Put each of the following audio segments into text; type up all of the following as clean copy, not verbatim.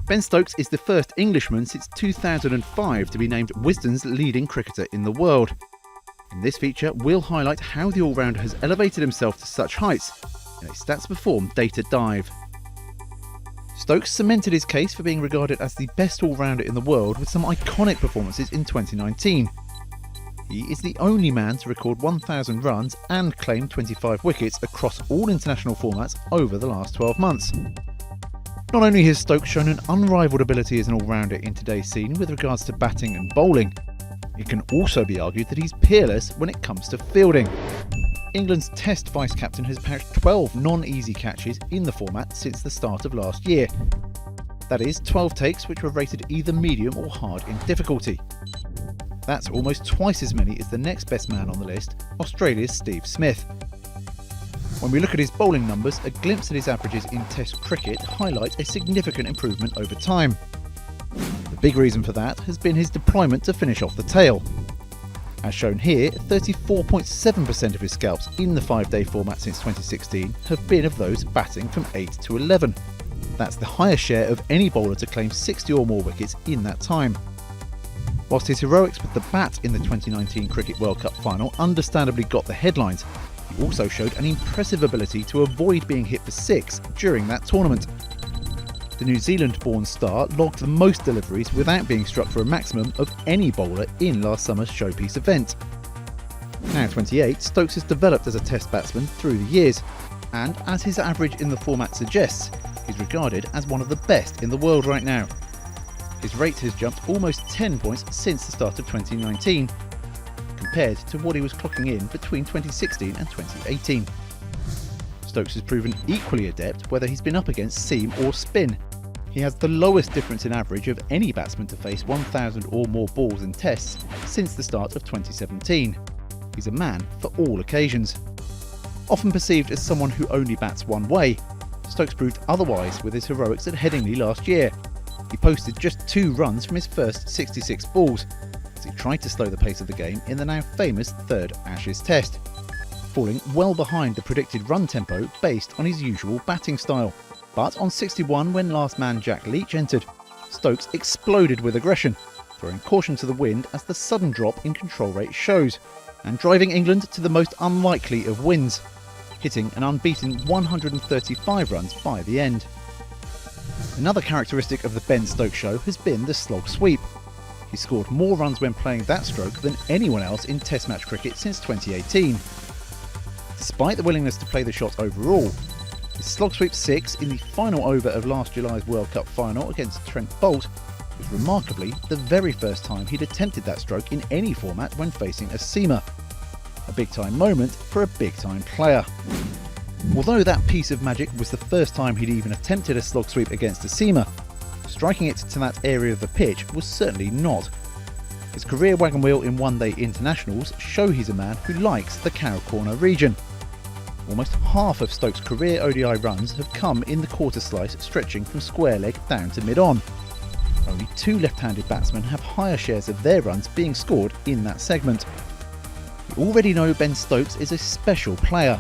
Ben Stokes is the first Englishman since 2005 to be named Wisden's leading cricketer in the world. In this feature, we'll highlight how the all-rounder has elevated himself to such heights in a Stats Perform data dive. Stokes cemented his case for being regarded as the best all-rounder in the world with some iconic performances in 2019. He is the only man to record 1,000 runs and claim 25 wickets across all international formats over the last 12 months. Not only has Stokes shown an unrivalled ability as an all-rounder in today's scene with regards to batting and bowling, it can also be argued that he's peerless when it comes to fielding. England's Test vice-captain has pouched 12 non-easy catches in the format since the start of last year. That is 12 takes which were rated either medium or hard in difficulty. That's almost twice as many as the next best man on the list, Australia's Steve Smith. When we look at his bowling numbers, a glimpse at his averages in Test cricket highlights a significant improvement over time. The big reason for that has been his deployment to finish off the tail. As shown here, 34.7% of his scalps in the 5-day format since 2016 have been of those batting from 8 to 11. That's the highest share of any bowler to claim 60 or more wickets in that time. Whilst his heroics with the bat in the 2019 Cricket World Cup final understandably got the headlines, he also showed an impressive ability to avoid being hit for 6 during that tournament. The New Zealand-born star logged the most deliveries without being struck for a maximum of any bowler in last summer's showpiece event. Now 28, Stokes has developed as a Test batsman through the years, and as his average in the format suggests, he's regarded as one of the best in the world right now. His rate has jumped almost 10 points since the start of 2019, compared to what he was clocking in between 2016 and 2018. Stokes has proven equally adept whether he's been up against seam or spin. He has the lowest difference in average of any batsman to face 1,000 or more balls in tests since the start of 2017. He's a man for all occasions. Often perceived as someone who only bats one way, Stokes proved otherwise with his heroics at Headingley last year. He posted just 2 runs from his first 66 balls, as he tried to slow the pace of the game in the now famous 3rd Ashes Test, falling well behind the predicted run tempo based on his usual batting style. But on 61, when last man Jack Leach entered, Stokes exploded with aggression, throwing caution to the wind as the sudden drop in control rate shows, and driving England to the most unlikely of wins, hitting an unbeaten 135 runs by the end. Another characteristic of the Ben Stokes show has been the slog sweep. He scored more runs when playing that stroke than anyone else in Test match cricket since 2018. Despite the willingness to play the shot overall, his slog sweep 6 in the final over of last July's World Cup final against Trent Boult was remarkably the very first time he'd attempted that stroke in any format when facing a seamer. A big-time moment for a big-time player. Although that piece of magic was the first time he'd even attempted a slog sweep against a seamer, striking it to that area of the pitch was certainly not. His career wagon wheel in one-day internationals show he's a man who likes the cow corner region. Almost half of Stokes' career ODI runs have come in the quarter slice stretching from square leg down to mid-on. Only 2 left-handed batsmen have higher shares of their runs being scored in that segment. We already know Ben Stokes is a special player.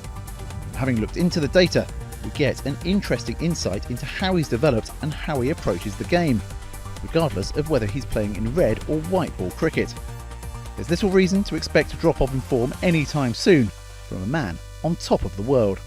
Having looked into the data, we get an interesting insight into how he's developed and how he approaches the game, regardless of whether he's playing in red or white ball cricket. There's little reason to expect a drop-off in form anytime soon from a man on top of the world.